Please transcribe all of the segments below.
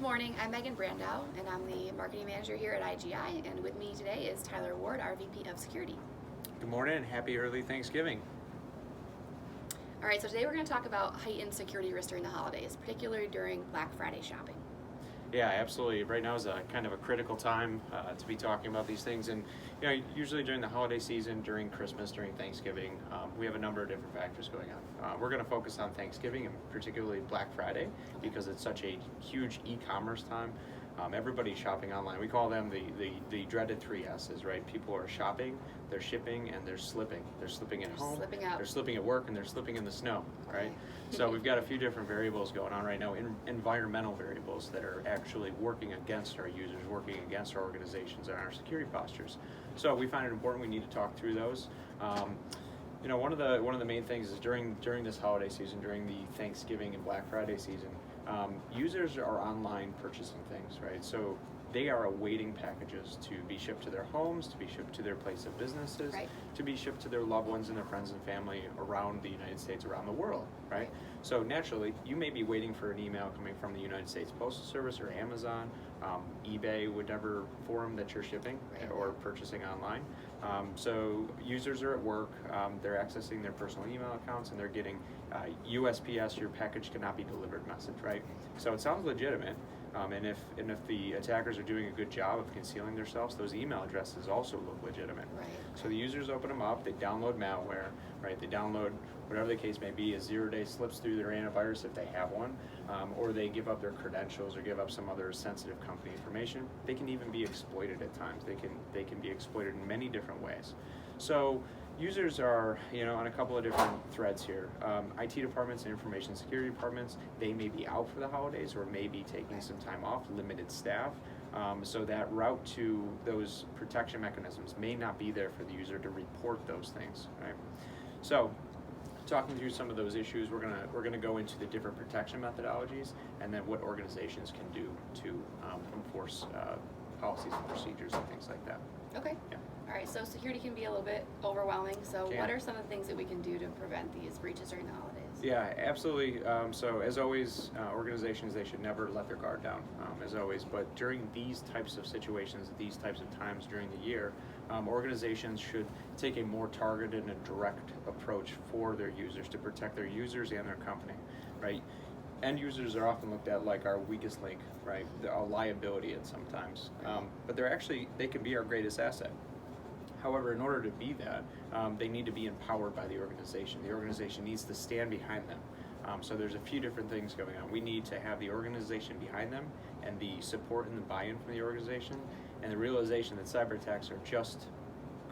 morning, I'm Megan Brandow, and I'm the marketing manager here at IGI, and with me today is Tyler Ward, our VP of Security. Good morning and happy early Thanksgiving. All right, so today we're going to talk about heightened security risks during the holidays, particularly during Black Friday shopping. Yeah, absolutely. Right now is a kind of a critical time to be talking about these things, and usually during the holiday season, during Christmas, during Thanksgiving, we have a number of different factors going on. We're going to focus on Thanksgiving and particularly Black Friday because it's such a huge e-commerce time. Everybody's shopping online. We call them the dreaded 3 S's, right? People are shopping, they're shipping, and they're slipping. They're slipping at home, slipping out. they're slipping at work, and they're slipping in the snow, right? Okay. So we've got a few different variables going on right now, environmental variables that are actually working against our users, working against our organizations and our security postures. So we find it important. We need to talk through those. One of the main things is during this holiday season, during the Thanksgiving and Black Friday season, users are online purchasing things, right? So they are awaiting packages to be shipped to their homes, to be shipped to their place of businesses, Right. to be shipped to their loved ones and their friends and family around the United States, around the world, right? So naturally, you may be waiting for an email coming from the United States Postal Service or Amazon, eBay, whatever forum that you're shipping or purchasing online. So users are at work, they're accessing their personal email accounts, and they're getting USPS, your package cannot be delivered message, right? So it sounds legitimate, and if the attackers are doing a good job of concealing themselves, those email addresses also look legitimate. Right. So the users open them up, they download malware, right? They download whatever the case may be, a 0-day slips through their antivirus if they have one, or they give up their credentials or give up some other sensitive company information. They can even be exploited at times. They can be exploited in many different ways. So users are, on a couple of different threads here. IT departments and information security departments, they may be out for the holidays or may be taking some time off, limited staff. So that route to those protection mechanisms may not be there for the user to report those things, right? So, talking through some of those issues, we're gonna go into the different protection methodologies and then what organizations can do to enforce policies and procedures and things like that. Okay. Yeah. All right, so security can be a little bit overwhelming, so Can. what are some of the things that we can do to prevent these breaches during the holidays? Yeah, absolutely. So as always, organizations, they should never let their guard down, as always. But during these types of situations, these types of times during the year, organizations should take a more targeted and direct approach for their users to protect their users and their company, right? End users are often looked at like our weakest link, right? A liability at sometimes, but they can be our greatest asset. However, in order to be that, they need to be empowered by the organization. The organization needs to stand behind them. So there's a few different things going on. We need to have the organization behind them and the support and the buy-in from the organization and the realization that cyber attacks are just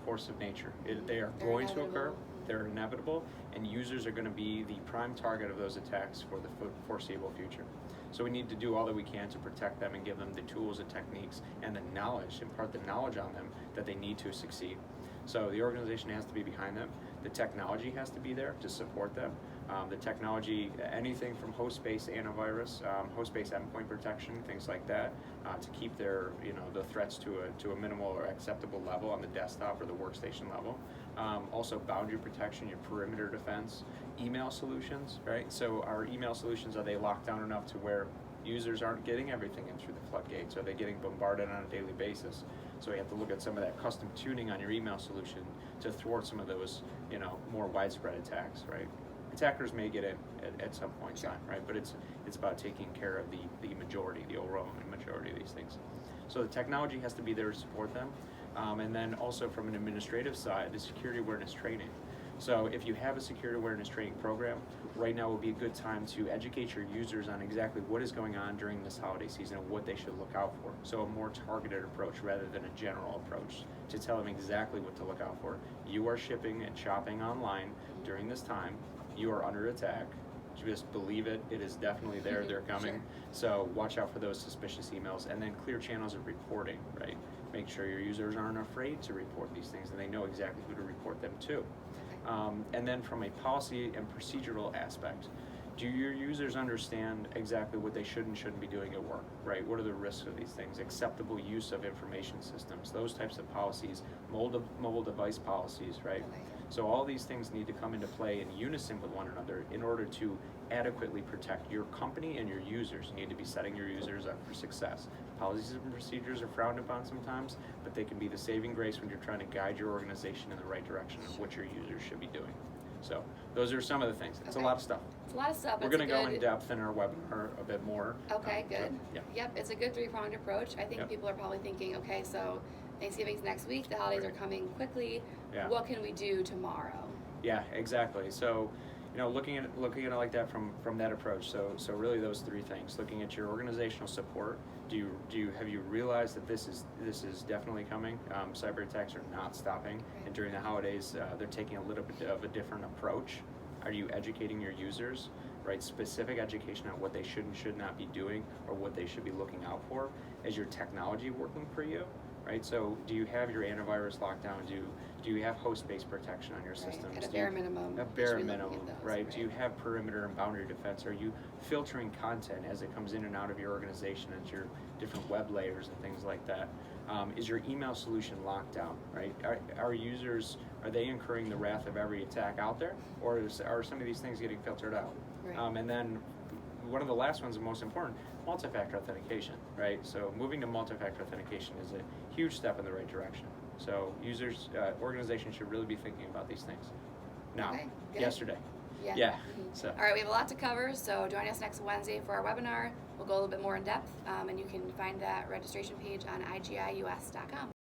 course of nature. They are going to occur, they're inevitable, and users are going to be the prime target of those attacks for the foreseeable future. So we need to do all that we can to protect them and give them the tools and techniques and the knowledge, impart the knowledge on them that they need to succeed. So the organization has to be behind them. The technology has to be there to support them. The technology, anything from host-based antivirus, host-based endpoint protection, things like that, to keep their, the threats to a minimal or acceptable level on the desktop or the workstation level. Also boundary protection, your perimeter defense, email solutions, right? So our email solutions, are they locked down enough to where users aren't getting everything in through the floodgates? Are they getting bombarded on a daily basis? So you have to look at some of that custom tuning on your email solution to thwart some of those, more widespread attacks, right? Attackers may get in at some point in time, right? But it's about taking care of the majority, the overwhelming majority of these things. So the technology has to be there to support them. And then also from an administrative side, the security awareness training. So if you have a security awareness training program, right now would be a good time to educate your users on exactly what is going on during this holiday season and what they should look out for. So a more targeted approach rather than a general approach to tell them exactly what to look out for. You are shipping and shopping online during this time. You are under attack. Just believe it. It is definitely there. They're coming. Sure. So watch out for those suspicious emails and then clear channels of reporting, right? Make sure your users aren't afraid to report these things and they know exactly who to report them to. And then from a policy and procedural aspect, do your users understand exactly what they should and shouldn't be doing at work, right? What are the risks of these things? Acceptable use of information systems, those types of policies, mobile device policies, right? So all these things need to come into play in unison with one another in order to adequately protect your company and your users. You need to be setting your users up for success. Policies and procedures are frowned upon sometimes, but they can be the saving grace when you're trying to guide your organization in the right direction of what your users should be doing. So those are some of the things. It's Okay. a lot of stuff. It's a lot of stuff. We're It's going to a go in good- depth in our webinar a bit more. Okay, So, good. yeah. Yep, it's a good three-pronged approach. I think Yep. people are probably thinking, okay, so Thanksgiving's next week, the holidays are coming quickly. Yeah. What can we do tomorrow? Yeah, exactly. So, looking at it like that from that approach. So really those three things. Looking at your organizational support. Have you realized that this is definitely coming? Cyber attacks are not stopping, Right. and during the holidays, they're taking a little bit of a different approach. Are you educating your users? Right, specific education on what they should and should not be doing, or what they should be looking out for. Is your technology working for you? Right, so do you have your antivirus lockdown? Do you have host-based protection on your Right, systems? at a Do you- bare minimum. A we should bare be looking minimum, at those, right? Do you have perimeter and boundary defense? Are you filtering content as it comes in and out of your organization into your different web layers and things like that? Is your email solution locked down, right? Are users, are they incurring the wrath of every attack out there? Or are some of these things getting filtered out? Right. And then one of the last ones, the most important, multi-factor authentication, right? So moving to multi-factor authentication is a huge step in the right direction. So users, organizations should really be thinking about these things now, Okay, good. yesterday. Yeah. Yeah, Mhm. so. All right, we have a lot to cover, so join us next Wednesday for our webinar. We'll go a little bit more in depth, and you can find that registration page on igius.com.